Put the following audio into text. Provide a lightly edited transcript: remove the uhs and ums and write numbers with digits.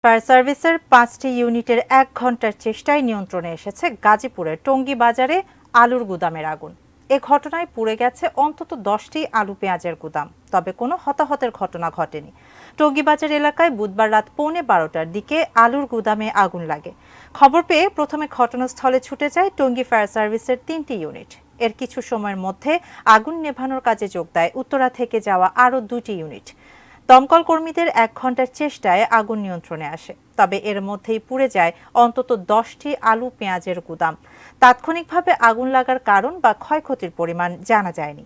Fire সার্ভিসের ৫টি ইউনিটের ১ ঘণ্টার চেষ্টায় নিয়ন্ত্রণে এসেছে গাজীপুরের টঙ্গী বাজারে আলুর গুদামের আগুন। এ ঘটনায় পুড়ে গেছে অন্তত ১০টি আলু পেঁয়াজের গুদাম, তবে কোনো হতাহতের ঘটনা ঘটেনি। টঙ্গী বাজার এলাকায় বুধবার রাত ১:৩০টার দিকে আলুর গুদামে আগুন লাগে। খবর পেয়ে প্রথমে ঘটনাস্থলে ছুটে যায় টঙ্গী ফায়ার সার্ভিসের ৩টি ইউনিট। এর কিছু সময়ের মধ্যে আগুন নেভানোর কাজে যোগ দেয় উত্তরা থেকে যাওয়া আরও ২টি ইউনিট। দমকল কর্মীদের ১ ঘণ্টার চেষ্টায় আগুন নিয়ন্ত্রণে আসে, তবে এর মধ্যেই পুড়ে যায় অন্তত ১০টি আলু পেঁয়াজের গুদাম। তাৎক্ষণিকভাবে আগুন লাগার কারণ বা ক্ষয়ক্ষতির পরিমাণ জানা যায়নি।